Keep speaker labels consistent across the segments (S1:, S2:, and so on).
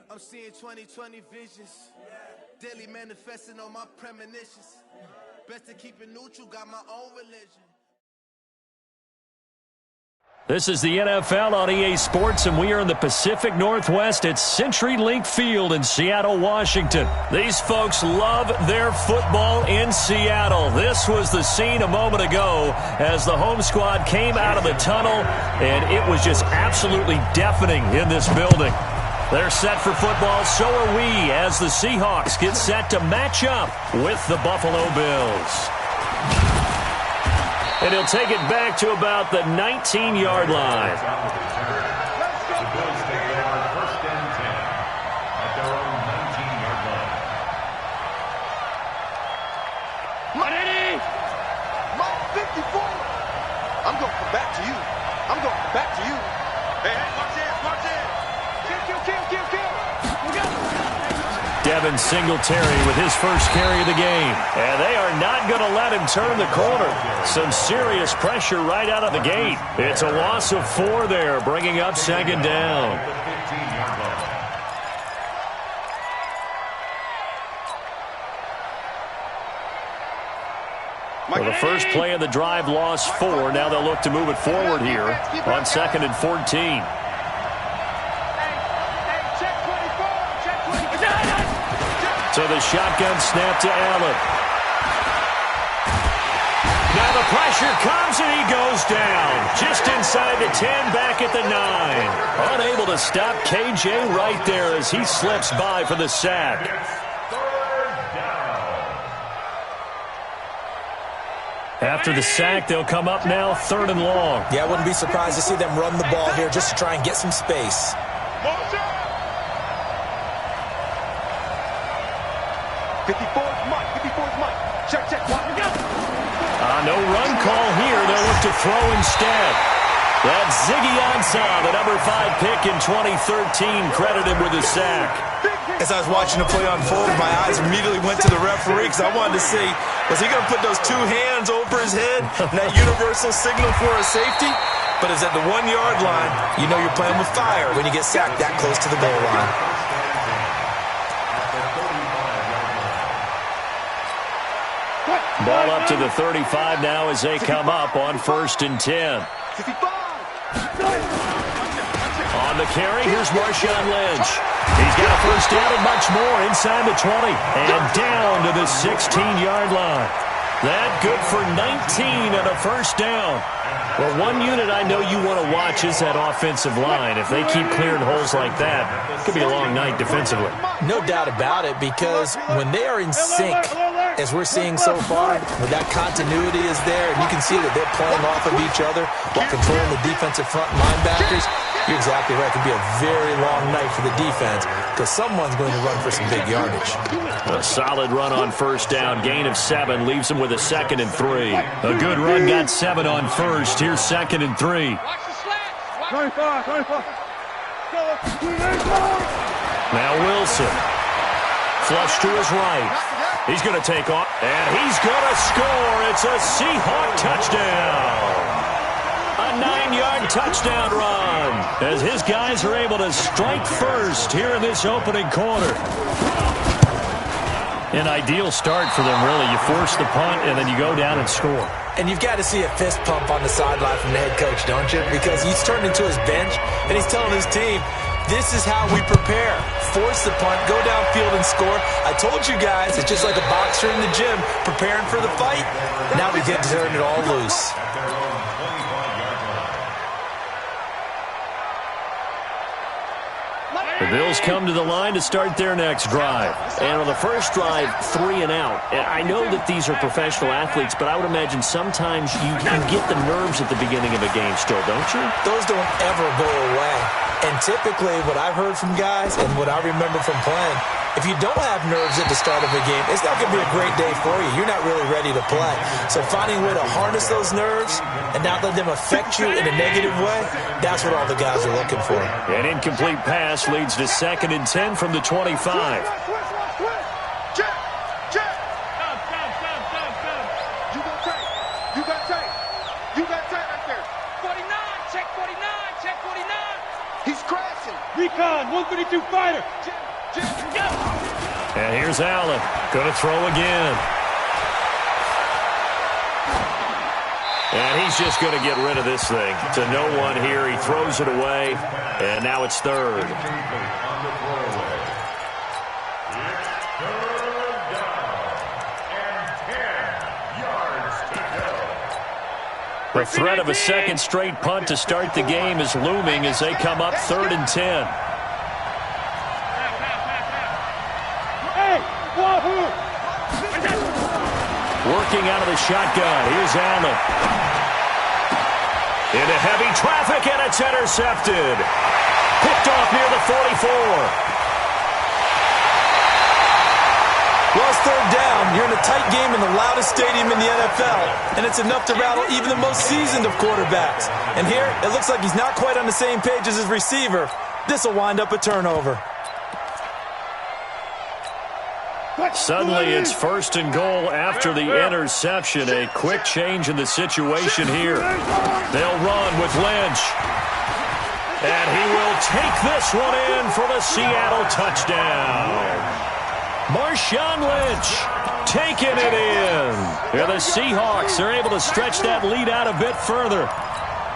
S1: I'm seeing 20/20 visions. Daily manifesting on my premonitions. Best to keep it neutral, got my own religion.
S2: This is the NFL on EA Sports, and we are in the Pacific Northwest at CenturyLink Field in Seattle, Washington. These folks love their football in Seattle. This was the scene a moment ago as the home squad came out of the tunnel, and it was just absolutely deafening in this building. They're set for football, so are we, as the Seahawks get set to match up with the Buffalo Bills. And he'll take it back to about the 19-yard line.
S3: The Bills take it on 1st and 10 at their own 19-yard line.
S4: Ready? Mike 54. I'm going to come back to you. I'm going to come back to you. Hey, watch this, watch this. Kill.
S2: Devin Singletary with his first carry of the game. And they are not going to let him turn the corner. Some serious pressure right out of the gate. It's a loss of 4 there, bringing up 2nd down. Well, the first play of the drive lost 4. Now they'll look to move it forward here on 2nd and 14. So the shotgun snap to Allen. Now the pressure comes and he goes down. Just inside the 10, back at the 9. Unable to stop KJ right there as he slips by for the sack. After the sack, they'll come up now 3rd and long.
S5: Yeah, I wouldn't be surprised to see them run the ball here just to try and get some space.
S4: 54's Mike. Check.
S2: No run call here. They'll look to throw instead. That's Ziggy Ansah, the number 5 pick in 2013, credited with a sack.
S6: As I was watching the play unfold, my eyes immediately went to the referee because I wanted to see, was he going to put those 2 hands over his head, that universal signal for a safety? But it's at the 1-yard line. You know you're playing with fire when you get sacked that close to the goal line.
S2: Ball up to the 35 now as they come up on 1st and 10. On the carry, here's Marshawn Lynch. He's got a first down and much more inside the 20 and down to the 16-yard line. That good for 19 and a first down. Well, one unit I know you want to watch is that offensive line. If they keep clearing holes like that, it could be a long night defensively.
S5: No doubt about it, because when they are in sync, as we're seeing so far, when that continuity is there, and you can see that they're playing off of each other while controlling the defensive front linebackers, you're exactly right. It could be a very long night for the defense because someone's going to run for some big yardage.
S2: A solid run on first down. Gain of 7 leaves them with a 2nd and 3. A good run got 7 on first. Here's 2nd and 3. Now Wilson. Flush to his right. He's going to take off, and he's going to score. It's a Seahawk touchdown. A 9-yard touchdown run as his guys are able to strike first here in this opening quarter. An ideal start for them, really. You force the punt, and then you go down and score.
S5: And you've got to see a fist pump on the sideline from the head coach, don't you? Because he's turned into his bench, and he's telling his team, this is how we prepare. Force the punt, go downfield and score. I told you guys, it's just like a boxer in the gym preparing for the fight. Now we get to turn it all loose.
S2: The Bills come to the line to start their next drive. And on the first drive, 3 and out. I know that these are professional athletes, but I would imagine sometimes you get the nerves at the beginning of a game still, don't you?
S5: Those don't ever go away. And typically what I've heard from guys and what I remember from playing, if you don't have nerves at the start of a game, it's not going to be a great day for you. You're not really ready to play. So finding a way to harness those nerves and not let them affect you in a negative way, that's what all the guys are looking for.
S2: An incomplete pass leads to 2nd and 10 from the 25.
S4: Recon. 132 fighter.
S2: And here's Allen. Going to throw again. And he's just going to get rid of this thing. To no one here. He throws it away. And now it's third. The threat of a second straight punt to start the game is looming as they come up 3rd and 10. Working out of the shotgun. Here's Allen. Into heavy traffic, and it's intercepted. Picked off near the 44.
S5: Well, it's 3rd down. You're in a tight game in the loudest stadium in the NFL, and it's enough to rattle even the most seasoned of quarterbacks. And here, it looks like he's not quite on the same page as his receiver. This will wind up a turnover.
S2: Suddenly, it's 1st and goal after the interception. A quick change in the situation here. They'll run with Lynch. And he will take this one in for the Seattle touchdown. Marshawn Lynch taking it in. Yeah, the Seahawks are able to stretch that lead out a bit further.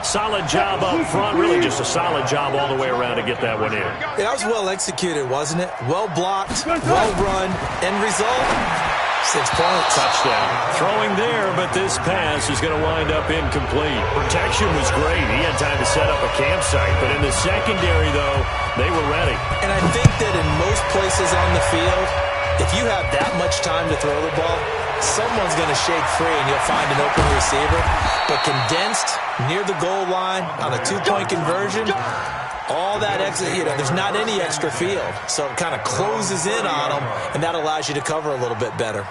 S2: Solid job up front. Really just a solid job all the way around to get that one in.
S5: That was well executed, wasn't it? Well blocked, well run. End result, 6 points.
S2: Touchdown. Throwing there, but this pass is going to wind up incomplete. Protection was great. He had time to set up a campsite. But in the secondary, though, they were ready.
S5: And I think that in most places on the field, if you have that much time to throw the ball, someone's going to shake free and you'll find an open receiver. But condensed near the goal line on a 2-point conversion, all that extra, there's not any extra field. So it kind of closes in on them, and that allows you to cover a little bit better.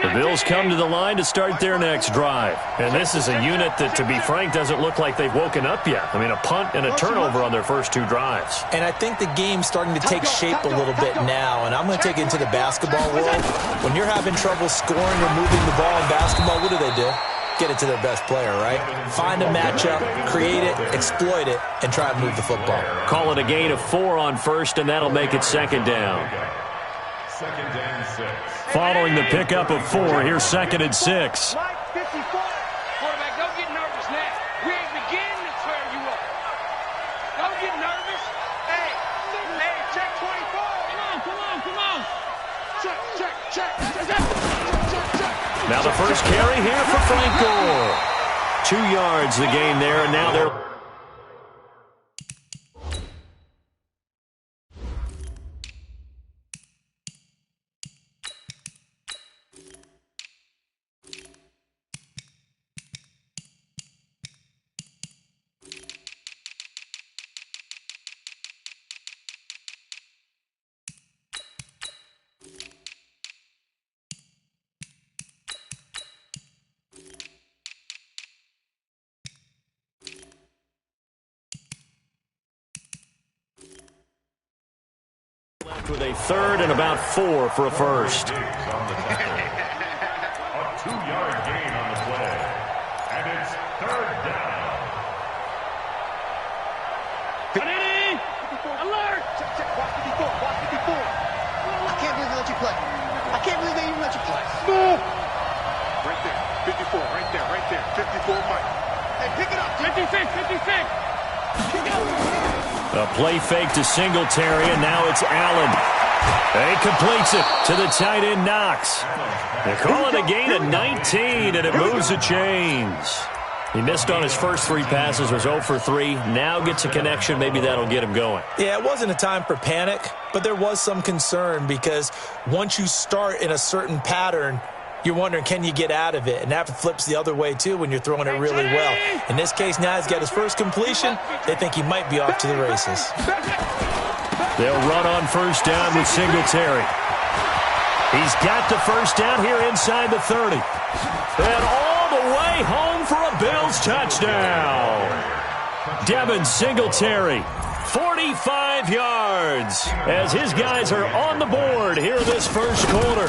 S2: The Bills come to the line to start their next drive. And this is a unit that, to be frank, doesn't look like they've woken up yet. I mean, a punt and a turnover on their first 2 drives.
S5: And I think the game's starting to take shape a little bit now. And I'm going to take it into the basketball world. When you're having trouble scoring or moving the ball in basketball, what do? Get it to their best player, right? Find a matchup, create it, exploit it, and try and move the football.
S2: Call it a gain of 4 on first, and that'll make it 2nd down.
S3: 2nd and 6.
S2: Following the pickup of 4, here's 2nd and 6.
S4: Mike, 54. Quarterback, don't get nervous now. We ain't beginning to tear you up. Don't get nervous. Hey, check 24. Come on. Check.
S2: Now the first carry here for Frank Gore. 2 yards the gain there, and now they're... with a 3rd and about 4 for a first.
S3: A 2-yard gain on the play. And it's 3rd down.
S4: Alert! Check. Watch 54. I can't believe they let you play. I can't believe they even let you play. Right there. 54. Right there. 54, Mike. Hey, pick it up. 56.
S2: A play fake to Singletary, and now it's Allen. He completes it to the tight end, Knox. They call it a gain of 19, and it moves the chains. He missed on his first 3 passes, was 0 for 3. Now gets a connection. Maybe that'll get him going.
S5: Yeah, it wasn't a time for panic, but there was some concern because once you start in a certain pattern, you're wondering, can you get out of it? And that flips the other way, too, when you're throwing it really well. In this case, now he's got his first completion. They think he might be off to the races.
S2: They'll run on first down with Singletary. He's got the first down here inside the 30. And all the way home for a Bills touchdown. Devin Singletary, 45 yards as his guys are on the board here in this first quarter.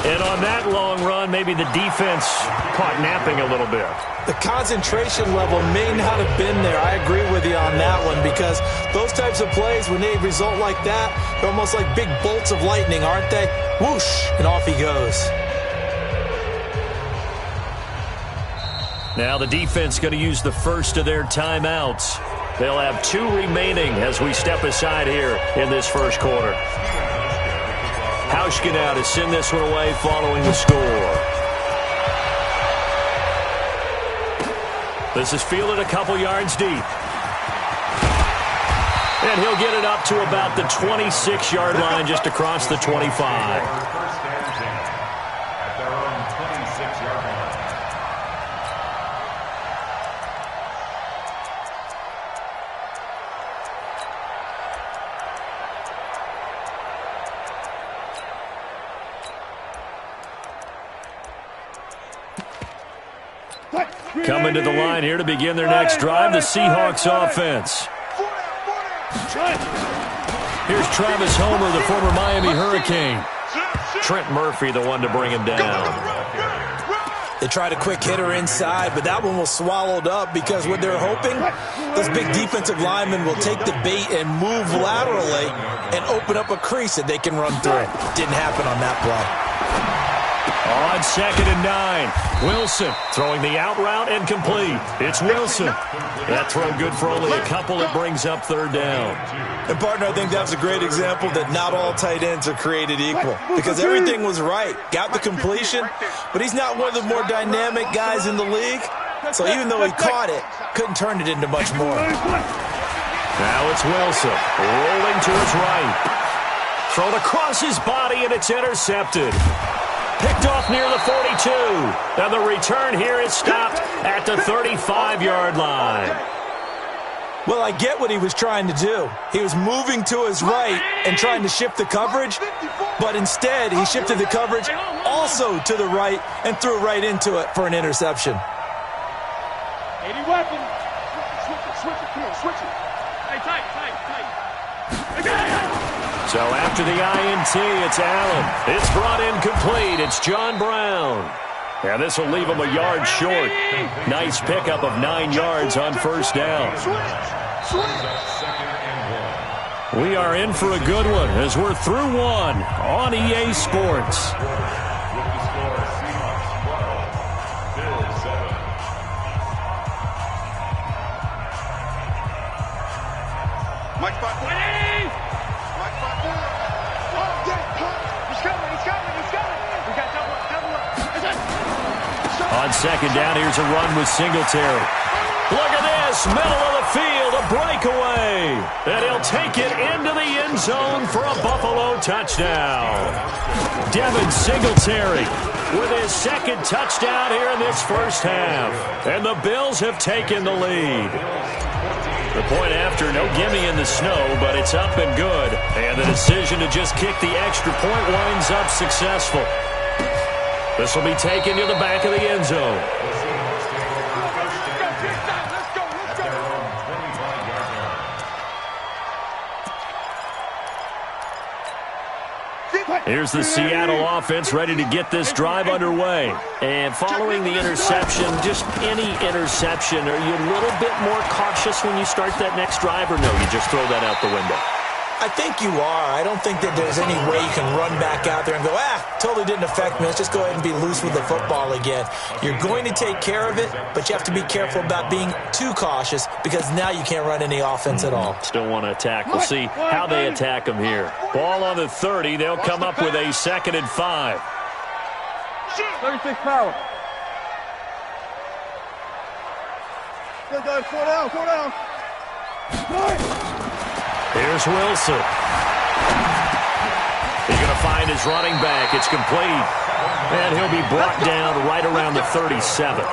S2: And on that long run, maybe the defense caught napping a little bit.
S5: The concentration level may not have been there. I agree with you on that one, because those types of plays, when they result like that, they're almost like big bolts of lightning, aren't they? Whoosh, and off he goes.
S2: Now the defense going to use the first of their timeouts. They'll have 2 remaining as we step aside here in this first quarter. Hauschka now to send this one away following the score. This is fielded a couple yards deep. And he'll get it up to about the 26-yard line, just across the 25.
S3: First and 10 at their own 26-yard line.
S2: Coming to the line here to begin their next drive, the Seahawks offense. Here's Travis Homer, the former Miami Hurricane. Trent Murphy, the one to bring him down.
S5: They tried a quick hitter inside, but that one was swallowed up because what they're hoping, this big defensive lineman will take the bait and move laterally and open up a crease that they can run through. Didn't happen on that play.
S2: On 2nd and 9, Wilson throwing the out route and complete. It's Wilson. That throw good for only a couple. It brings up 3rd down.
S5: And, partner, I think that's a great example that not all tight ends are created equal, because everything was right. Got the completion, but he's not one of the more dynamic guys in the league. So even though he caught it, couldn't turn it into much more.
S2: Now it's Wilson rolling to his right. Thrown across his body, and it's intercepted. Picked off near the 42. And the return here is stopped at the 35-yard line.
S5: Well, I get what he was trying to do. He was moving to his right and trying to shift the coverage, but instead he shifted the coverage also to the right and threw right into it for an interception.
S4: 80 weapons. Switch it. Come on, switch it. Hey, tight.
S2: So after the INT, it's Allen. It's brought in complete. It's John Brown. And this will leave him a yard short. Nice pickup of 9 yards on 1st down. We are in for a good one as we're through one on EA Sports.
S4: Mike 5-4. Mike 5-4. Oh, yeah. He's coming. We got double up.
S2: On 2nd down, here's a run with Singletary. Look at this, middle of the field, a breakaway. And he'll take it into the end zone for a Buffalo touchdown. Devin Singletary with his 2nd touchdown here in this first half. And the Bills have taken the lead. The point after, no gimme in the snow, but it's up and good. And the decision to just kick the extra point winds up successful. This will be taken to the back of the end zone. Here's the Seattle offense ready to get this drive underway. And following the interception, just any interception, are you a little bit more cautious when you start that next drive, or no, you just throw that out the window?
S5: I think you are. I don't think that there's any way you can run back out there and go, totally didn't affect me. Let's just go ahead and be loose with the football again. You're going to take care of it, but you have to be careful about being too cautious, because now you can't run any offense at all.
S2: Still want to attack. We'll see how they attack them here. Ball on the 30. They'll come up with a 2nd and 5.
S4: 36 power. Good, guys. Slow down.
S2: Here's Wilson. He's going to find his running back. It's complete. And he'll be brought down right around the 37.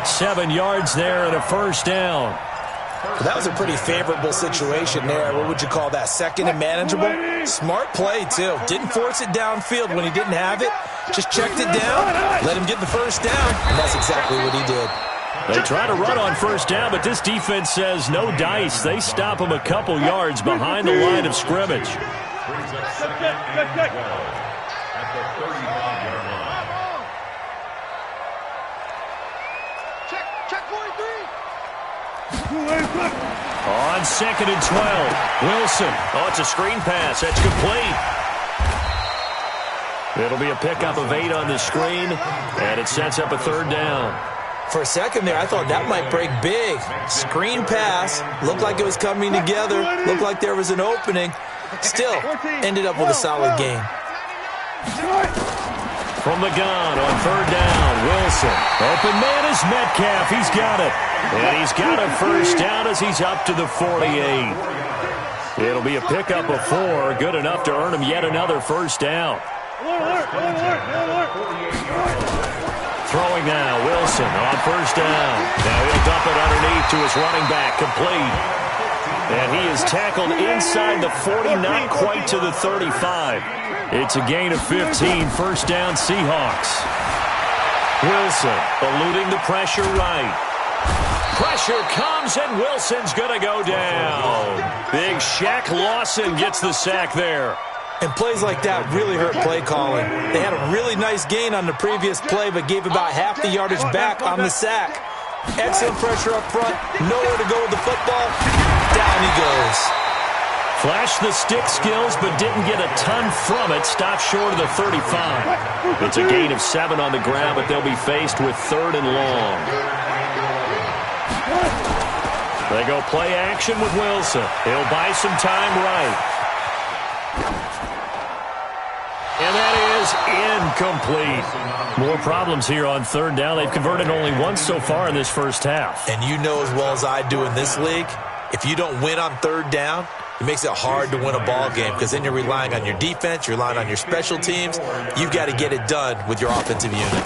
S2: 7 yards there and a 1st down.
S5: Well, that was a pretty favorable situation there. What would you call that? 2nd and manageable? Smart play, too. Didn't force it downfield when he didn't have it. Just checked it down, let him get the 1st down, and that's exactly what he did.
S2: They try to run on first down, but this defense says no dice. They stop them a couple yards behind the line of scrimmage.
S3: Brings up second and 12 at the 35-yard line.
S4: Check 43.
S2: On second and 12, Wilson. Oh, it's a screen pass. That's complete. It'll be a pickup of 8 on the screen, and it sets up a third down.
S5: For a second there, I thought that might break big. Screen pass. Looked like it was coming together. Looked like there was an opening. Still, ended up with a solid game.
S2: From the gun on third down, Wilson. Open man is Metcalf. He's got it. And he's got a first down as he's up to the 48. It'll be a pickup of 4. Good enough to earn him yet another first down. Throwing now, Wilson on first down. Now he'll dump it underneath to his running back, complete. And he is tackled inside the 40, not quite to the 35. It's a gain of 15, first down Seahawks. Wilson eluding the pressure right. Pressure comes, and Wilson's going to go down. Big Shaq Lawson gets the sack there.
S5: And plays like that really hurt play calling. They had a really nice gain on the previous play, but gave about half the yardage back on the sack. Excellent pressure up front. Nowhere to go with the football. Down he goes.
S2: Flashed the stick skills, but didn't get a ton from it. Stopped short of the 35. It's a gain of 7 on the ground, but they'll be faced with third and long. They go play action with Wilson. He'll buy some time right. And that is incomplete. More problems here on third down. They've converted only once so far in this first half.
S5: And you know as well as I do in this league, if you don't win on third down, it makes it hard to win a ball game because then you're relying on your defense, you're relying on your special teams. You've got to get it done with your offensive unit.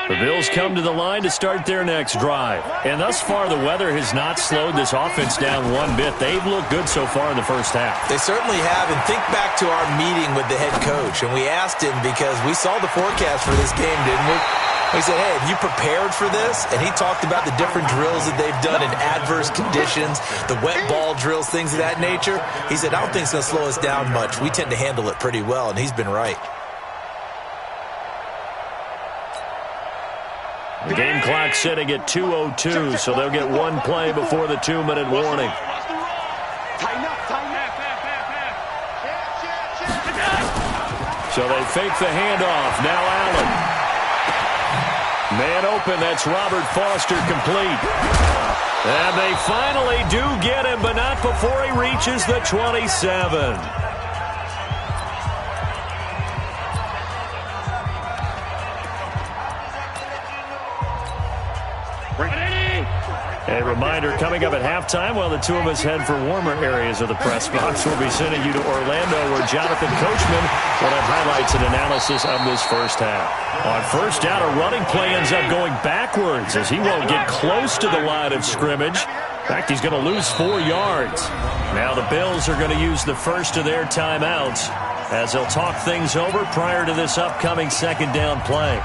S2: The Bills come to the line to start their next drive. And thus far, the weather has not slowed this offense down one bit. They've looked good so far in the first half.
S5: They certainly have. And think back to our meeting with the head coach. And we asked him because we saw the forecast for this game, didn't we? We said, hey, have you prepared for this? And he talked about the different drills that they've done in adverse conditions, the wet ball drills, things of that nature. He said, I don't think it's going to slow us down much. We tend to handle it pretty well, and he's been right.
S2: The game clock sitting at 2:02, so they'll get one play before the 2-minute warning. So they fake the handoff. Now Allen. Man open, that's Robert Foster, complete. And they finally do get him, but not before he reaches the 27. A reminder, coming up at halftime, while the two of us head for warmer areas of the press box, we'll be sending you to Orlando, where Jonathan Coachman will have highlights and analysis of this first half. On first down, a running play ends up going backwards as he won't get close to the line of scrimmage. In fact, he's going to lose 4 yards. Now the Bills are going to use the first of their timeouts as they'll talk things over prior to this upcoming second down play.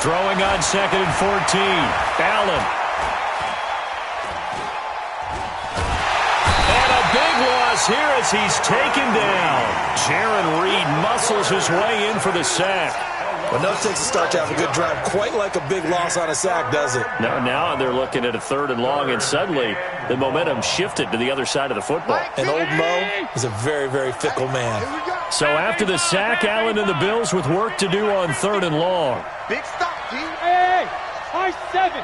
S2: Throwing on second and 14. Allen. And a big loss here as he's taken down. Jaron Reed muscles his way in for the sack.
S5: Well, no takes a start to have a good drive. Quite like a big loss on a sack, does it?
S2: Now they're looking at a third and long, and suddenly the momentum shifted to the other side of the football.
S5: And old Mo is a very, very fickle man.
S2: So after the sack, Allen and the Bills with work to do on third and long.
S4: Big stop, D.
S7: Hey, high 7.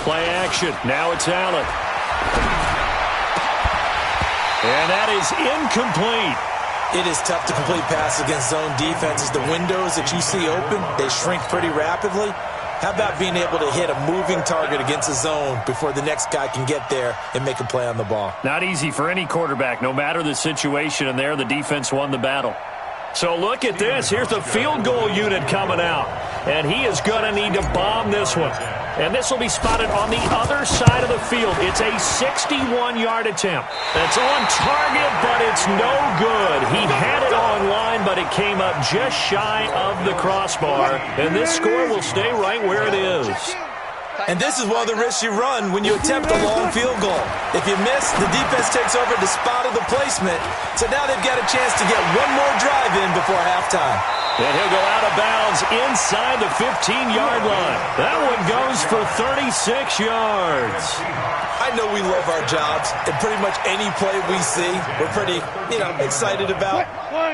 S2: Play action. Now it's Allen. And that is incomplete.
S5: It is tough to complete passes against zone defenses. The windows that you see open, they shrink pretty rapidly. How about being able to hit a moving target against a zone before the next guy can get there and make a play on the ball?
S2: Not easy for any quarterback, no matter the situation, and there the defense won the battle. So look at this. Here's the field goal unit coming out, and he is going to need to bomb this one. And this will be spotted on the other side of the field. It's a 61-yard attempt. It's on target, but it's no good. He had it on line, but it came up just shy of the crossbar. And this score will stay right where it is.
S5: And this is one of the risks you run when you attempt a long field goal. If you miss, the defense takes over the spot of the placement. So now they've got a chance to get one more drive in before halftime.
S2: And he'll go out of bounds inside the 15-yard line. That one goes for 36 yards.
S5: I know we love our jobs, and pretty much any play we see, we're pretty, excited about.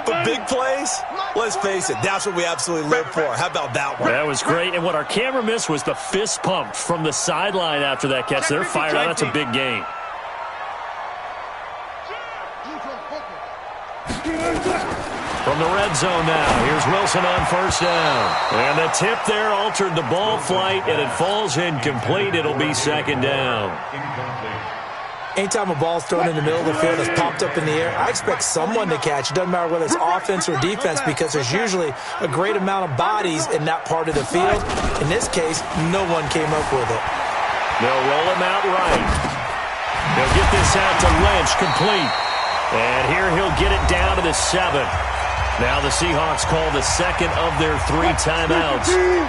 S5: But big plays, let's face it, that's what we absolutely live for. How about that one?
S2: That was great, and what our camera missed was the fist pump from the sideline after that catch. They're fired out. That's a big game. From the red zone now, here's Wilson on first down. And the tip there altered the ball flight, and it falls incomplete. It'll be second down.
S5: Anytime a ball's thrown in the middle of the field that's popped up in the air, I expect someone to catch. It doesn't matter whether it's offense or defense, because there's usually a great amount of bodies in that part of the field. In this case, no one came up with it.
S2: They'll roll him out right. They'll get this out to Lynch, complete. And here he'll get it down to the 7. Now the Seahawks call the second of their 3 timeouts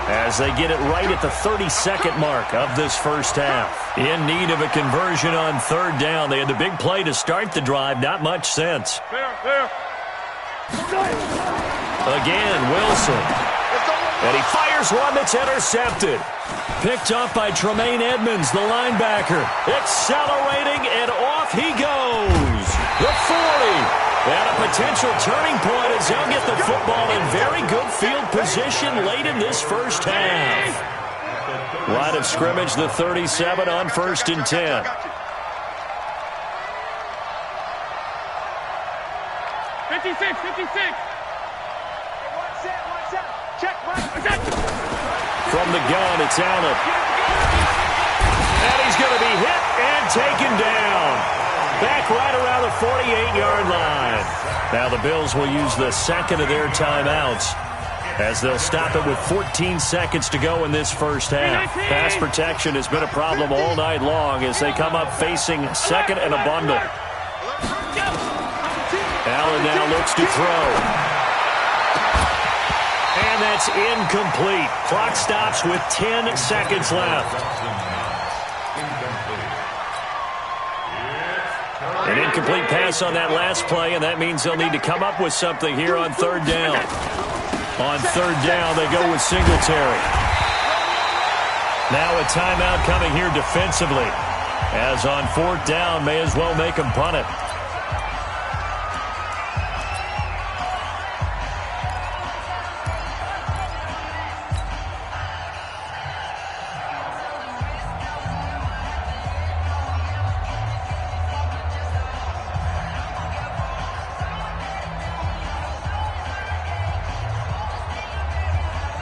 S2: as they get it right at the 32nd mark of this first half. In need of a conversion on third down. They had the big play to start the drive. Not much sense. Again, Wilson. And he fires one that's intercepted. Picked up by Tremaine Edmonds, the linebacker. Accelerating, and off he goes. The 40. And a potential turning point as they'll get the football in very good field position late in this first half. Line of scrimmage, the 37 on 1st and 10. From the gun, it's Allen. And he's going to be hit and taken down. Back right around the 48-yard line. Now the Bills will use the second of their timeouts as they'll stop it with 14 seconds to go in this first half. Pass protection has been a problem all night long as they come up facing second and a bundle. Allen now looks to throw. And that's incomplete. Clock stops with 10 seconds left. An incomplete pass on that last play, and that means they'll need to come up with something here on third down. On third down, they go with Singletary. Now a timeout coming here defensively. As on fourth down, may as well make them punt it.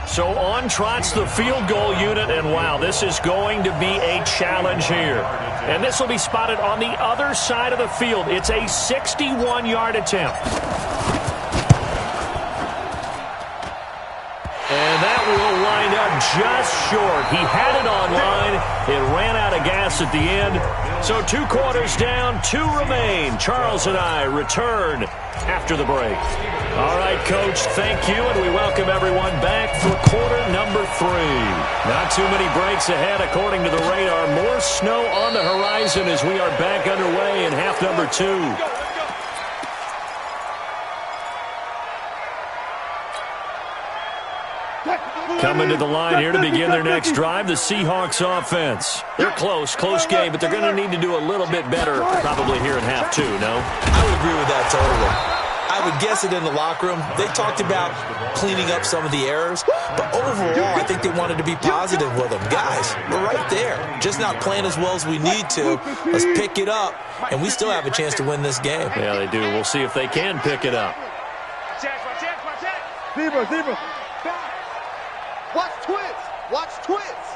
S2: So on trots the field goal unit, and wow, this is going to be a challenge here. And this will be spotted on the other side of the field. It's a 61-yard attempt. And that will line up just short. He had it on line. It ran out of gas at the end. So 2 quarters down, 2 remain. Charles and I return after the break. All right, Coach, thank you, and we welcome everyone back for quarter number 3. Not too many breaks ahead, according to the radar. More snow on the horizon as we are back underway in half number 2. Coming to the line here to begin their next drive, the Seahawks offense. They're close game, but they're going to need to do a little bit better probably here in half 2, no?
S5: I would agree with that totally. I I would guess it in the locker room. They talked about cleaning up some of the errors, but overall, I think they wanted to be positive with them. Guys, we're right there. Just not playing as well as we need to. Let's pick it up, and we still have a chance to win this game.
S2: Yeah, they do. We'll see if they can pick it up.
S4: Zebra. Watch twins. Watch twins.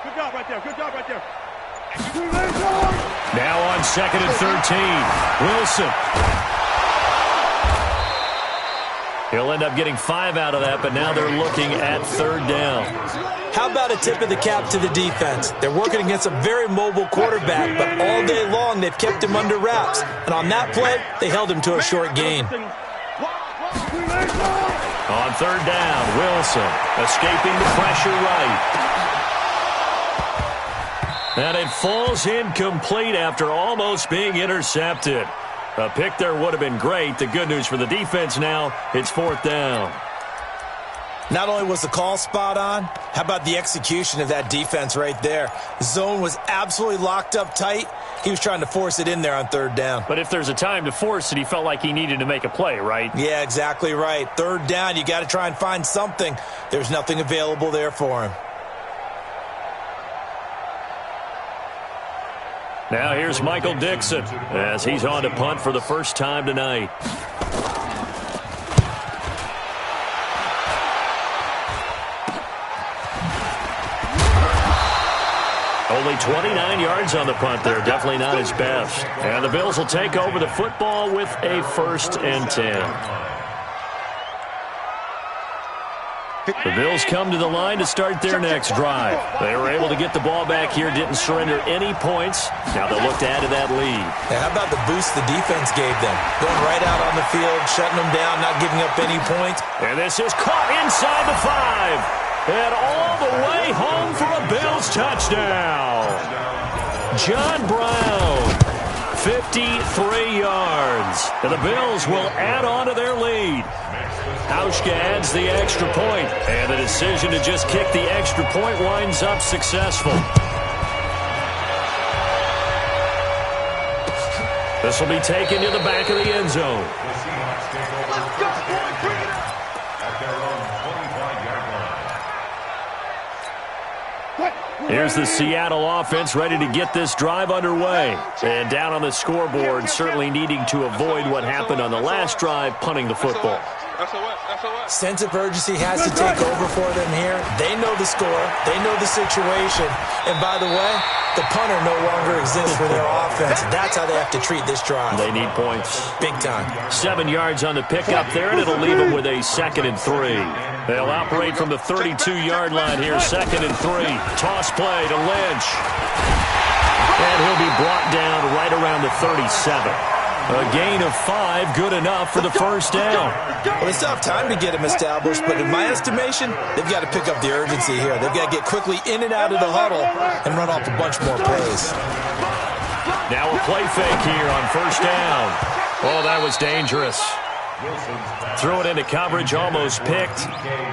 S4: Good job right there. Good job right there.
S2: Now on 2nd and 13. Wilson. He'll end up getting 5 out of that, but now they're looking at 3rd down.
S5: How about a tip of the cap to the defense? They're working against a very mobile quarterback, but all day long they've kept him under wraps. And on that play, they held him to a short gain.
S2: On 3rd down, Wilson escaping the pressure right. And it falls incomplete after almost being intercepted. A pick there would have been great. The good news for the defense now, it's 4th down.
S5: Not only was the call spot on, how about the execution of that defense right there? The zone was absolutely locked up tight. He was trying to force it in there on 3rd down.
S2: But if there's a time to force it, he felt like he needed to make a play, right?
S5: Yeah, exactly right. 3rd down, you got to try and find something. There's nothing available there for him.
S2: Now here's Michael Dixon as he's on to punt for the first time tonight. Only 29 yards on the punt there. Definitely not his best. And the Bills will take over the football with a 1st and 10. The Bills come to the line to start their next drive. They were able to get the ball back here, didn't surrender any points. Now they'll look to add to that lead.
S5: Now, how about the boost the defense gave them? Going right out on the field, shutting them down, not giving up any points.
S2: And this is caught inside the 5. And all the way home for a Bills touchdown. John Brown, 53 yards. And the Bills will add on to their lead. Hauschka adds the extra point, and the decision to just kick the extra point winds up successful. This will be taken to the back of the end zone.
S3: Let's go, boys, bring it up! At their own 25-yard line.
S2: Here's the Seattle offense ready to get this drive underway. And down on the scoreboard, certainly needing to avoid what happened on the last drive, punting the football.
S5: Sense of urgency has to take over for them here. They know the score. They know the situation. And by the way, the punter no longer exists for their offense. That's how they have to treat this drive.
S2: They need points.
S5: Big time.
S2: 7 yards on the pickup there, and it'll leave them with a 2nd and 3. They'll operate from the 32-yard line here, 2nd and 3. Toss play to Lynch. And he'll be brought down right around the 37. A gain of 5, good enough for the first down.
S5: Well, they still have time to get him established, but in my estimation, they've got to pick up the urgency here. They've got to get quickly in and out of the huddle and run off a bunch more plays.
S2: Now a play fake here on first down. Oh, that was dangerous. Threw it into coverage, almost picked,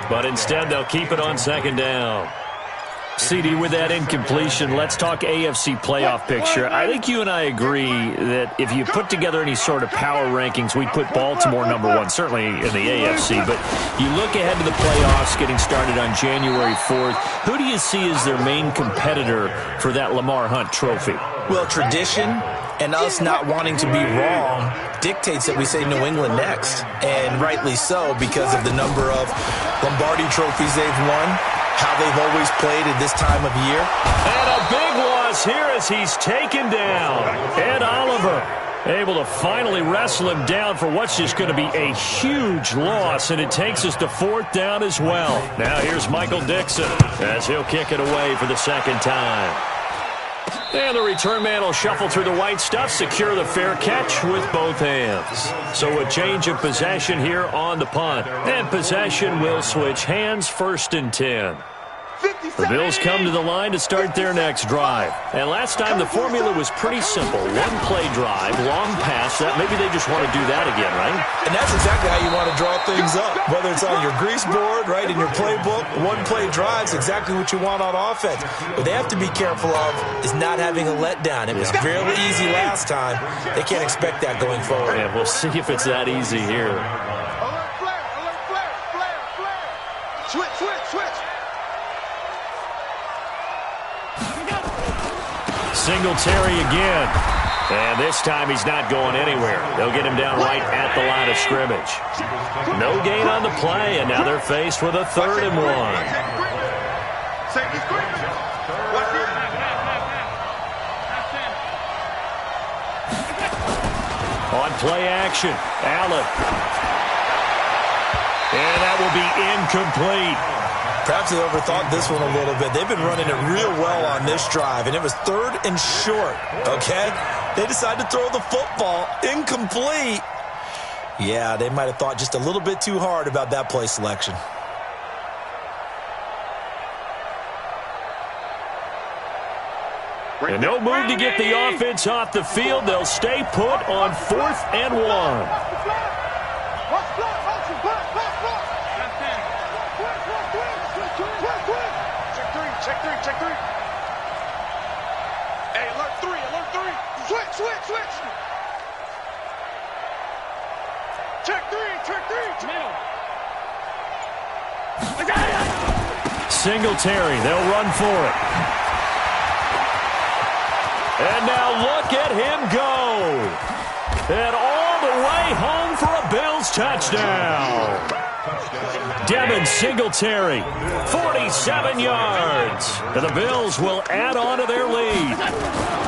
S2: but instead they'll keep it on 2nd down. CD, with that incompletion, let's talk AFC playoff picture. I think you and I agree that if you put together any sort of power rankings, we'd put Baltimore number 1, certainly in the AFC. But you look ahead to the playoffs getting started on January 4th. Who do you see as their main competitor for that Lamar Hunt trophy?
S5: Well, tradition and us not wanting to be wrong dictates that we say New England next. And rightly so, because of the number of Lombardi trophies they've won, how they've always played at this time of year.
S2: And a big loss here as he's taken down. Ed Oliver able to finally wrestle him down for what's just going to be a huge loss, and it takes us to 4th down as well. Now here's Michael Dixon as he'll kick it away for the 2nd time. And the return man will shuffle through the white stuff, secure the fair catch with both hands. So a change of possession here on the punt. And possession will switch hands, 1st and 10. The Bills come to the line to start their next drive. And last time the formula was pretty simple. One-play drive, long pass. That maybe they just want to do that again, right?
S6: And that's exactly how you want to draw things up. Whether it's on your grease board, right, in your playbook, one-play drives, exactly what you want on offense. What they have to be careful of is not having a letdown. It was fairly easy last time. They can't expect that going forward.
S2: And we'll see if it's that easy here.
S4: Alert flare, alert flare, flare, flare. Switch, switch, switch.
S2: Singletary again. And this time he's not going anywhere. They'll get him down right at the line of scrimmage. No gain on the play, and now they're faced with a 3rd and 1.
S4: Safety screen. Watch it.
S2: On play action, Allen. And that will be incomplete.
S5: Perhaps they overthought this one a little bit. They've been running it real well on this drive, and it was 3rd and short, okay? They decided to throw the football incomplete. Yeah, they might have thought just a little bit too hard about that play selection.
S2: And no move to get the offense off the field. They'll stay put on 4th and 1.
S4: Check three. Hey, alert three. Switch. Check three. Middle.
S2: Singletary, they'll run for it. And now look at him go. And all the way home for a Bills touchdown. Devin Singletary, 47 yards. And the Bills will add on to their lead.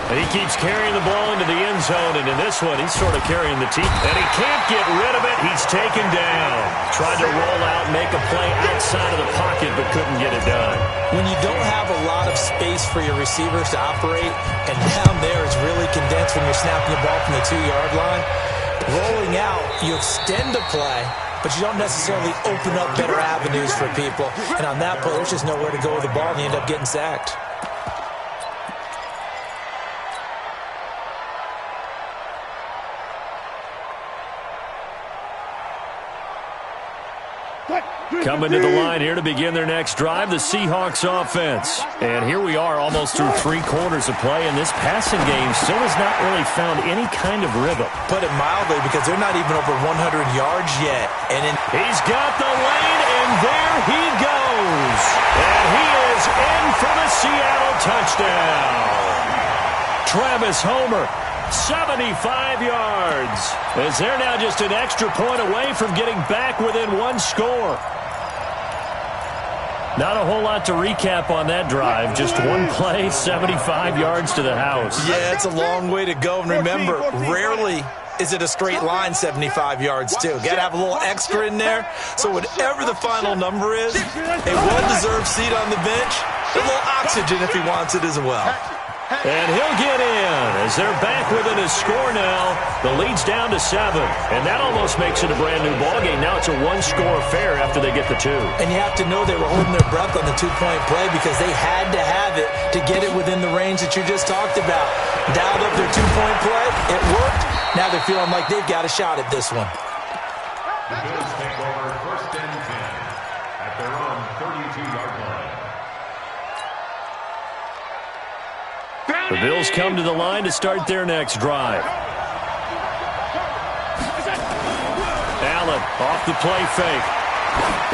S2: And he keeps carrying the ball into the end zone, and in this one, he's sort of carrying the team. And he can't get rid of it. He's taken down. Tried to roll out, make a play outside of the pocket, but couldn't get it done.
S5: When you don't have a lot of space for your receivers to operate, and down there it's really condensed when you're snapping the ball from the 2-yard line, rolling out, you extend the play, but you don't necessarily open up better avenues for people. And on that play, there's just nowhere to go with the ball, and you end up getting sacked.
S2: Coming to the line here to begin their next drive, the Seahawks offense. And here we are almost through 3 quarters of play, and this passing game still has not really found any kind of rhythm.
S5: Put it mildly, because they're not even over 100 yards yet. And
S2: he's got the lane, and there he goes. And he is in for the Seattle touchdown. Travis Homer, 75 yards. As they're now just an extra point away from getting back within 1 score. Not a whole lot to recap on that drive. Just 1 play, 75 yards to the house.
S5: Yeah, it's a long way to go. And remember, rarely is it a straight line 75 yards, too. Got to have a little extra in there. So whatever the final number is, a well-deserved seat on the bench, a little oxygen if he wants it as well.
S2: And he'll get in as they're back within a score now. The lead's down to 7, and that almost makes it a brand-new ballgame. Now it's a 1-score affair after they get the 2.
S5: And you have to know they were holding their breath on the 2-point play because they had to have it to get it within the range that you just talked about. Dialed up their 2-point play. It worked. Now they're feeling like they've got a shot at this one.
S3: The Bills take over 1st and 10 at their own 32-yard line.
S2: The Bills come to the line to start their next drive. Allen off the play fake.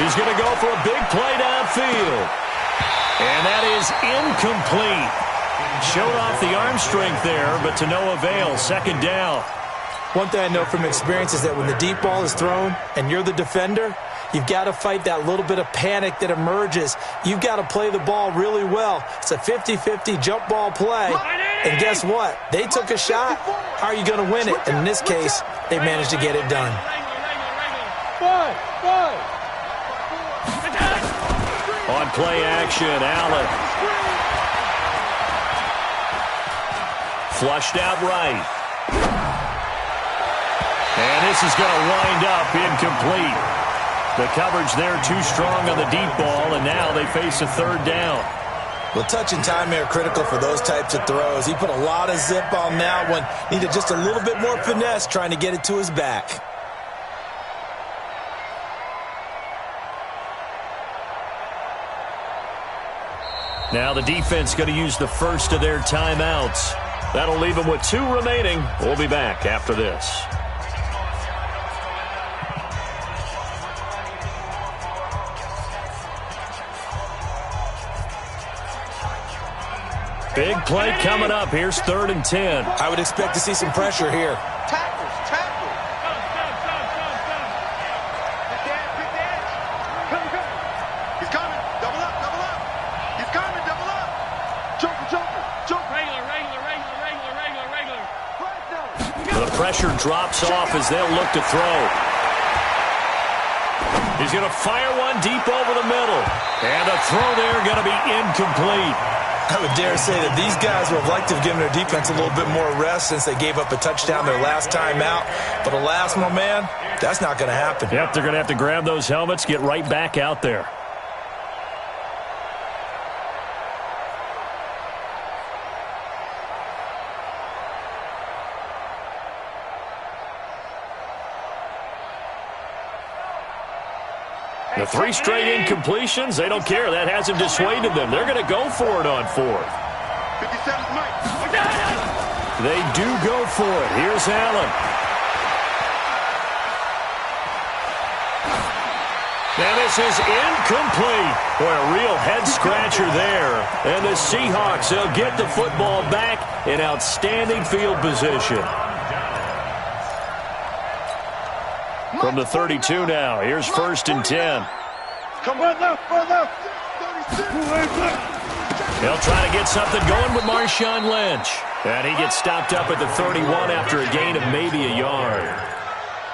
S2: He's going to go for a big play downfield. And that is incomplete. Showed off the arm strength there, but to no avail. 2nd down.
S5: One thing I know from experience is that when the deep ball is thrown and you're the defender, you've got to fight that little bit of panic that emerges. You've got to play the ball really well. It's a 50-50 jump ball play. And guess what? They took a shot. How are you going to win it? And in this case, they managed to get it done.
S2: On play action, Allen. Flushed out right. And this is going to wind up incomplete. The coverage there too strong on the deep ball, and now they face a third down.
S5: Well, touch and time are critical for those types of throws. He put a lot of zip on that one. Needed just a little bit more finesse trying to get it to his back.
S2: Now the defense going to use the first of their timeouts. That'll leave them with 2 remaining. We'll be back after this. Big play coming up. Here's 3rd and 10.
S5: I would expect to see some pressure here.
S4: Tackles. He's coming. Double up. He's coming. Double up. Joker. Regular.
S2: The pressure drops off as they'll look to throw. He's going to fire one deep over the middle. And the throw there going to be incomplete.
S5: I would dare say that these guys would have liked to have given their defense a little bit more rest since they gave up a touchdown their last time out. But alas, my man, that's not going to happen.
S2: Yep, they're going to have to grab those helmets, get right back out there. The 3 straight incompletions, they don't care. That hasn't dissuaded them. They're going to go for it on 4th.
S4: 57's Mike.
S2: They do go for it. Here's Allen. And this is incomplete. Boy, a real head-scratcher there. And the Seahawks, they'll get the football back in outstanding field position. From the 32 now, here's 1st and 10.
S4: Come on, left.
S2: They'll try to get something going with Marshawn Lynch. And he gets stopped up at the 31 after a gain of maybe a yard.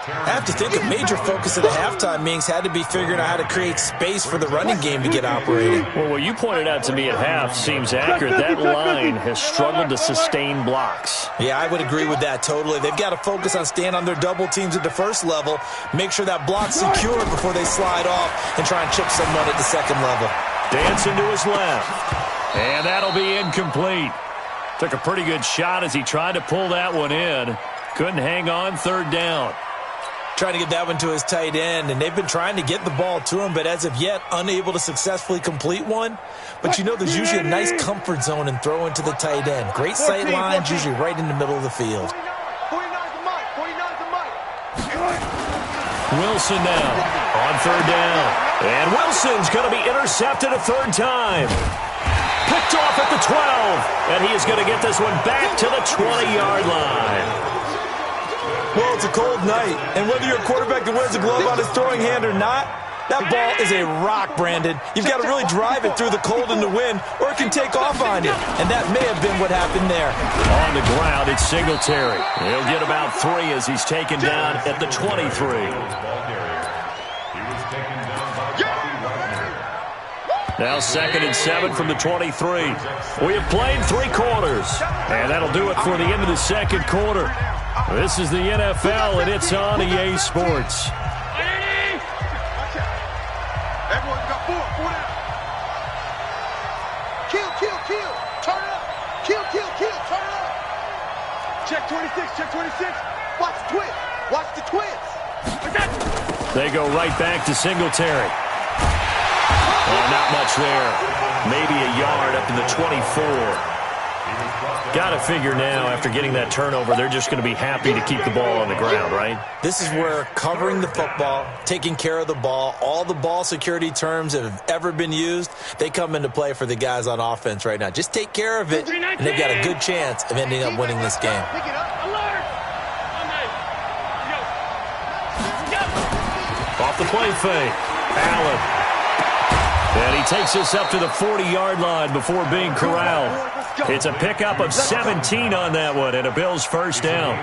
S5: I have to think a major focus of the halftime meetings had to be figuring out how to create space for the running game to get operating.
S2: Well, what you pointed out to me at half seems accurate. That line has struggled to sustain blocks.
S5: Yeah, I would agree with that totally. They've got to focus on staying on their double teams at the first level, make sure that block's secure before they slide off and try and chip someone at the second level.
S2: Dancing to his left. And that'll be incomplete. Took a pretty good shot as he tried to pull that one in. Couldn't hang on, 3rd down.
S5: Trying to get that one to his tight end, and they've been trying to get the ball to him, but as of yet, unable to successfully complete one. But you know there's usually a nice comfort zone in throwing to the tight end. Great sight lines, usually right in the middle of the field.
S4: 49's the Mike.
S2: Wilson now on 3rd down. And Wilson's going to be intercepted a 3rd time. Picked off at the 12. And he is going to get this one back to the 20-yard line.
S5: Well, it's a cold night, and whether you're a quarterback that wears a glove on his throwing hand or not, that ball is a rock, Brandon. You've got to really drive it through the cold and the wind, or it can take off on you, and that may have been what happened there.
S2: On the ground, it's Singletary. He'll get about 3 as he's taken down at the 23. Now 2nd and 7 from the 23. We have played 3 quarters, and that'll do it for the end of the 2nd quarter. This is the NFL, and it's on EA Sports.
S4: Everyone's got 4 down. Kill. Turn it up. Kill. Turn it up. Check 26. Watch the twins.
S2: They go right back to Singletary. Oh, not much there. Maybe a yard up to the 24. Got to figure now, after getting that turnover, they're just going to be happy to keep the ball on the ground, right?
S5: This is where covering the football, taking care of the ball, all the ball security terms that have ever been used, they come into play for the guys on offense right now. Just take care of it, and they've got a good chance of ending up winning this game.
S4: Pick it up. Alert.
S2: Off the play fake. Allen. And he takes us up to the 40-yard line before being corralled. It's a pickup of 17 on that one and a Bills first down.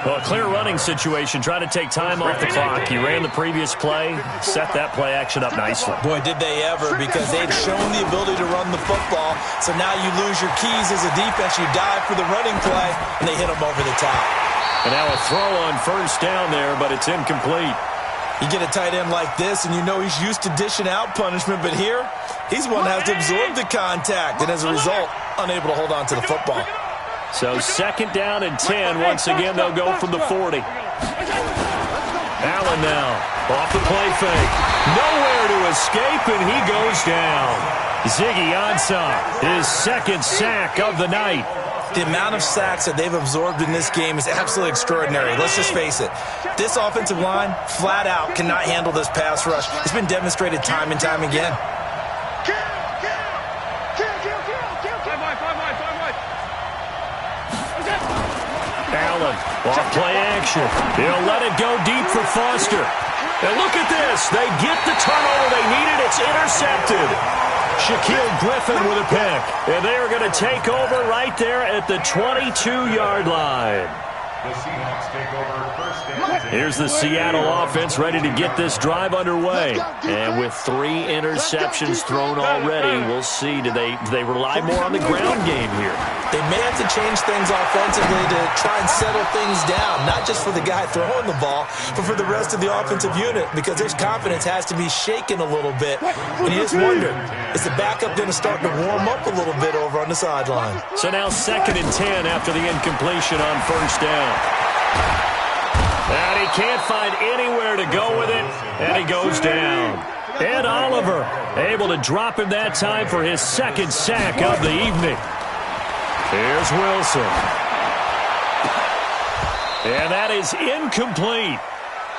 S2: Well, a clear running situation. Trying to take time off the clock. He ran the previous play, set that play action up nicely.
S5: Boy, did they ever, because they'd shown the ability to run the football. So now you lose your keys as a defense. You dive for the running play, and they hit them over the top.
S2: And now a throw on first down there, but it's incomplete.
S5: You get a tight end like this, and you know he's used to dishing out punishment, but here, he's one that has to absorb the contact, and as a result, unable to hold on to the football.
S2: So 2nd down and 10. Once again, they'll go from the 40. Allen now, off the play fake. Nowhere to escape, and he goes down. Ziggy Ansah, his 2nd sack of the night.
S5: The amount of sacks that they've absorbed in this game is absolutely extraordinary. Let's just face it. This offensive line, flat out, cannot handle this pass rush. It's been demonstrated time and time again.
S2: Allen, off play action. He'll let it go deep for Foster. And look at this. They get the turnover they needed. It's intercepted. Shaquill Griffin with a pick. And they are going to take over right there at the 22-yard line.
S3: The Seahawks take over 1st and 10.
S2: Here's the Seattle offense ready to get this drive underway. And with 3 interceptions thrown already, we'll see. Do they rely more on the ground game here?
S5: They may have to change things offensively to try and settle things down, not just for the guy throwing the ball, but for the rest of the offensive unit, because their confidence has to be shaken a little bit. And you just wonder, is the backup going to start to warm up a little bit over on the sideline?
S2: So now 2nd and 10 after the incompletion on 1st down. And he can't find anywhere to go with it, and he goes down. Ed Oliver able to drop him that time for his 2nd sack of the evening. Here's Wilson. And that is incomplete.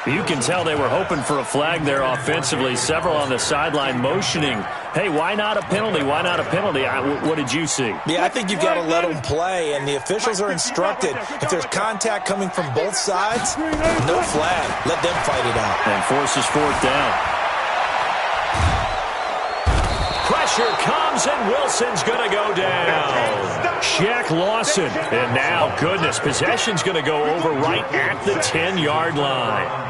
S2: You can tell they were hoping for a flag there offensively. Several on the sideline motioning, hey, why not a penalty? Why not a penalty? What did you see?
S5: Yeah, I think you've got to let them play, and the officials are instructed. If there's contact coming from both sides, no flag. Let them fight it out.
S2: And forces 4th down. Pressure comes, and Wilson's going to go down. Shaq Lawson. And now, goodness, possession's going to go over right at the 10-yard line.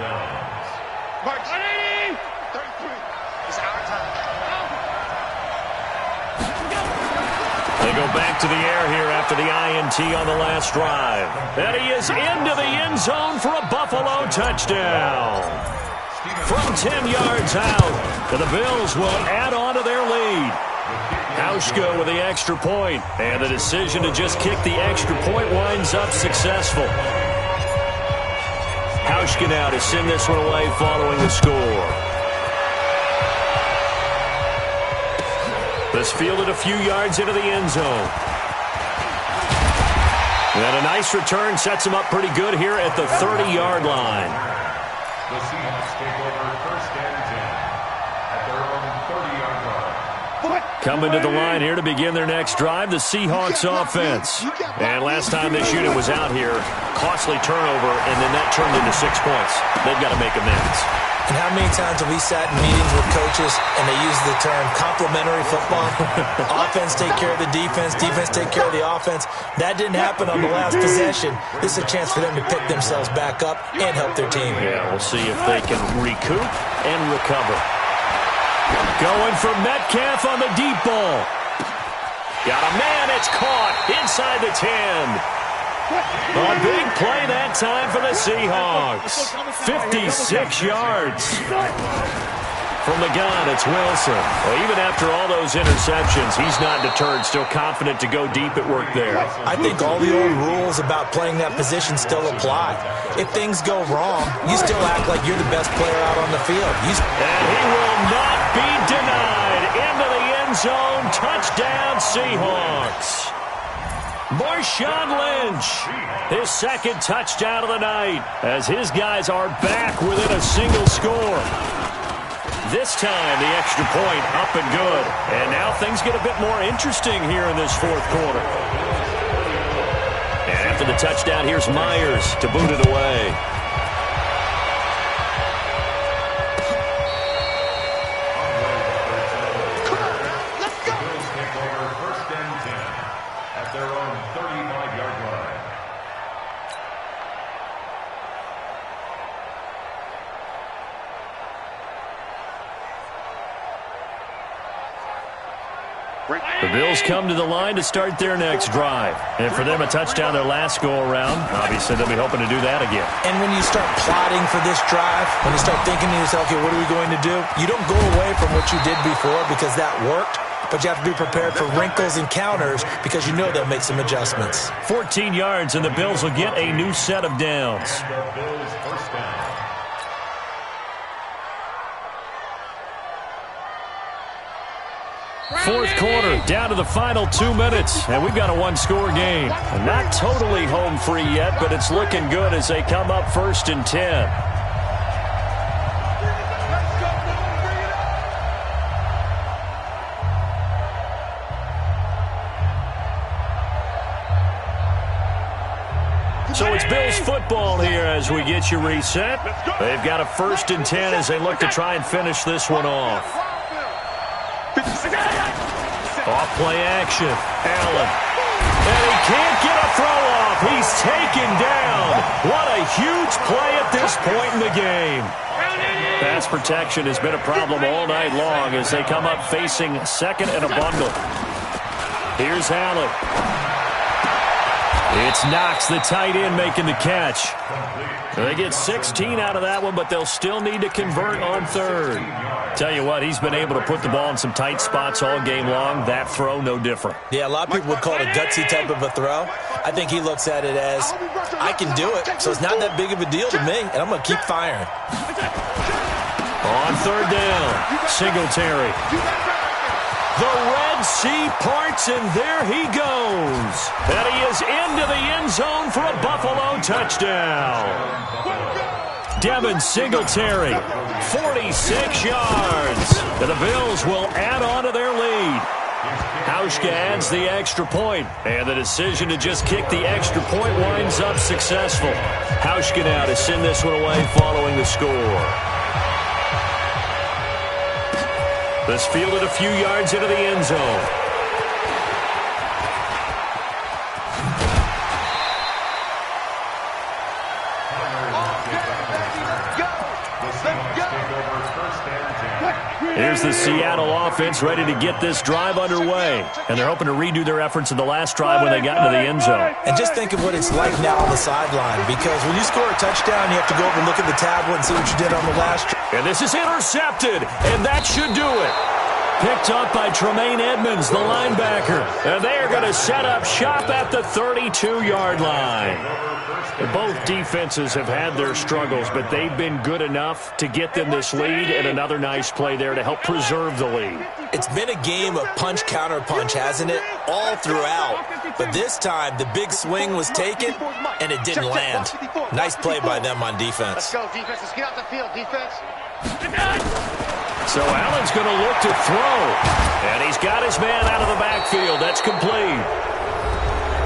S2: They go back to the air here after the INT on the last drive. And he is into the end zone for a Buffalo touchdown. From 10 yards out, the Bills will add on to their lead. Hauschka with the extra point, and the decision to just kick the extra point winds up successful. Hauschka now to send this one away following the score. This fielded a few yards into the end zone. And a nice return sets him up pretty good here at the 30-yard line.
S3: The Seahawks take over 1st and 10 at their own 30-yard line.
S2: Coming to the line here to begin their next drive, the Seahawks offense. And last time this unit was out here, costly turnover, and then that turned into 6 points. They've got to make amends.
S5: And how many times have we sat in meetings with coaches and they use the term complementary football? Offense take care of the defense, defense take care of the offense. That didn't happen on the last possession. This is a chance for them to pick themselves back up and help their team.
S2: Yeah, we'll see if they can recoup and recover. Going for Metcalf on the deep ball. Got a man, it's caught inside the 10. A big play that time for the Seahawks. 56 yards. From the gun, it's Wilson. Well, even after all those interceptions, he's not deterred, still confident to go deep at work there.
S5: I think all the old rules about playing that position still apply. If things go wrong, you still act like you're the best player out on the field.
S2: And he will not be denied. Into the end zone. Touchdown, Seahawks. Marshawn Lynch, his 2nd touchdown of the night, as his guys are back within a single score. This time, the extra point up and good. And now things get a bit more interesting here in this 4th quarter. And after the touchdown, here's Myers to boot it away. The Bills come to the line to start their next drive. And for them, a touchdown their last go-around. Obviously, they'll be hoping to do that again.
S5: And when you start plotting for this drive, when you start thinking to yourself, okay, what are we going to do? You don't go away from what you did before because that worked. But you have to be prepared for wrinkles and counters because you know they'll make some adjustments.
S2: 14 yards, and the Bills will get a new set of downs.
S3: Bills first down.
S2: Fourth quarter, down to the final 2 minutes, and we've got a one-score game. Not totally home free yet, but it's looking good as they come up 1st and 10. So it's Bills football here as we get you reset. They've got a 1st and 10 as they look to try and finish this one off. Off play action. Allen. And he can't get a throw off. He's taken down. What a huge play at this point in the game. Pass protection has been a problem all night long as they come up facing 2nd and a bundle. Here's Allen. It's Knox, the tight end, making the catch. They get 16 out of that one, but they'll still need to convert on 3rd. Tell you what, he's been able to put the ball in some tight spots all game long. That throw, no different.
S5: Yeah, a lot of people would call it a gutsy type of a throw. I think he looks at it as, I can do it, so it's not that big of a deal to me, and I'm going to keep firing.
S2: On 3rd down, Singletary. The Red Sea parts, and there he goes. And he is into the end zone for a Buffalo touchdown. Devin Singletary, 46 yards. And the Bills will add on to their lead. Hauschka adds the extra point, and the decision to just kick the extra point winds up successful. Hauschka now to send this one away following the score. This fielded a few yards into the end zone. Here's the Seattle offense ready to get this drive underway. And they're hoping to redo their efforts in the last drive when they got into the end zone.
S5: And just think of what it's like now on the sideline, because when you score a touchdown, you have to go over and look at the tablet and see what you did on the last drive.
S2: And this is intercepted, and that should do it. Picked up by Tremaine Edmonds, the linebacker. And they are going to set up shop at the 32-yard line. Both defenses have had their struggles, but they've been good enough to get them this lead, and another nice play there to help preserve the lead.
S5: It's been a game of punch-counter-punch, hasn't it? All throughout. But this time, the big swing was taken, and it didn't land. Nice play by them on defense.
S4: Let's go, defense. Let's get out the field, defense.
S2: So Allen's going to look to throw. And he's got his man out of the backfield. That's complete.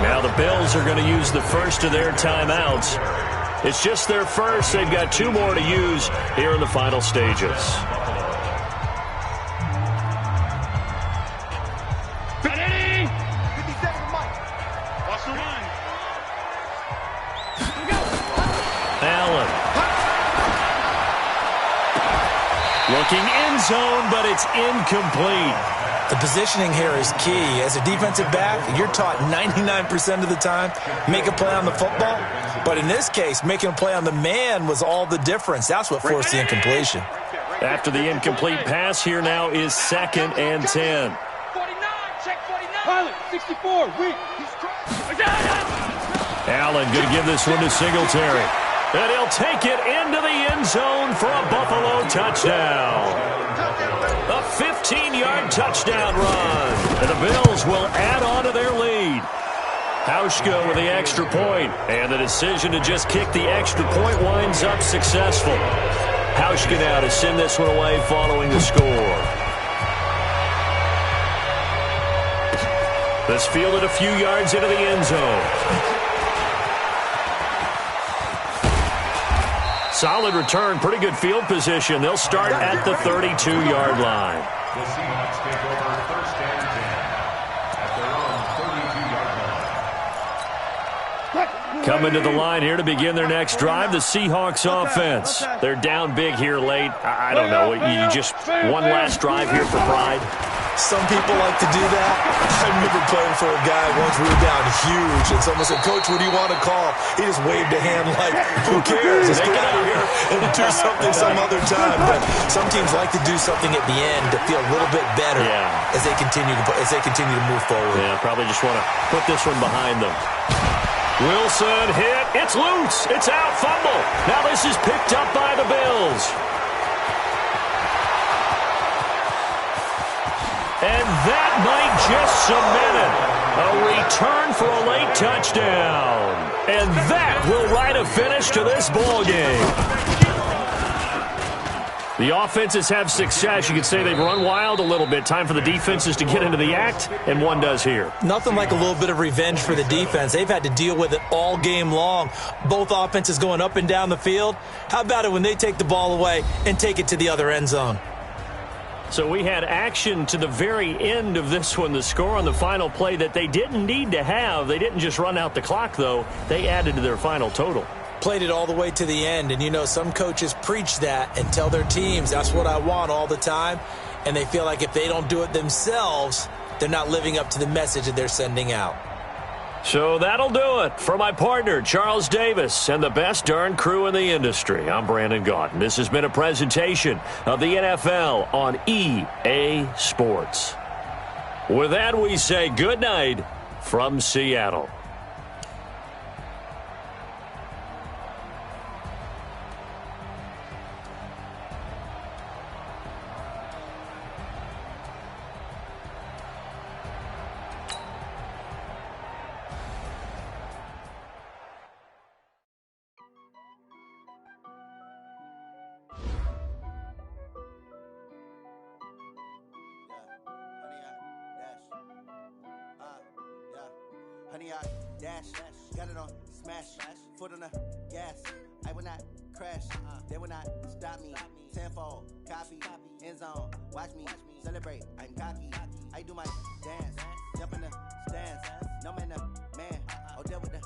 S2: Now the Bills are going to use the first of their timeouts. It's just their first. They've got 2 more to use here in the final stages. Allen. Looking end zone, but it's incomplete.
S5: The positioning here is key. As a defensive back, you're taught 99% of the time, make a play on the football. But in this case, making a play on the man was all the difference. That's what forced the incompletion.
S2: After the incomplete pass, here now is 2nd and 10.
S4: 49, check 49. Pilot, 64, weak.
S2: Allen going to give this one to Singletary. And he'll take it into the end zone for a Buffalo touchdown. A 15-yard touchdown run. And the Bills will add on to their lead. Hauschka with the extra point. And the decision to just kick the extra point winds up successful. Hauschka now to send this one away following the score. This fielded a few yards into the end zone. Solid return, pretty good field position. They'll start at the 32-yard line.
S3: The Seahawks take over 1st and 10 at their own 32-yard line.
S2: Coming to the line here to begin their next drive, the Seahawks offense. They're down big here late. I don't know. You just one last drive here for pride.
S5: Some people like to do that. I remember playing for a guy once. We were down huge, and someone said, "Coach, what do you want to call?" He just waved a hand like, "Who cares? Let's get out of here and do something some other time." But some teams like to do something at the end to feel a little bit better as they continue to move forward.
S2: Yeah, probably just want to put this one behind them. Wilson hit. It's loose. It's out. Fumble. Now this is picked up by the Bills. And that might just cement it. A return for a late touchdown. And that will write a finish to this ball game. The offenses have success. You could say they've run wild a little bit. Time for the defenses to get into the act, and one does here.
S5: Nothing like a little bit of revenge for the defense. They've had to deal with it all game long. Both offenses going up and down the field. How about it when they take the ball away and take it to the other end zone?
S2: So we had action to the very end of this one. The score on the final play that they didn't need to have. They didn't just run out the clock, though. They added to their final total.
S5: Played it all the way to the end. And, you know, some coaches preach that and tell their teams, that's what I want all the time. And they feel like if they don't do it themselves, they're not living up to the message that they're sending out.
S2: So that'll do it for my partner, Charles Davis, and the best darn crew in the industry. I'm Brandon Gaudin. This has been a presentation of the NFL on EA Sports. With that, we say good night from Seattle.
S1: Honey, I dash, got it on smash, foot on the gas. I will not crash, they will not stop me. Tenfold, copy, end zone, watch me celebrate. I'm cocky, I do my dance, jump in the stands. No man, man, oh, there with the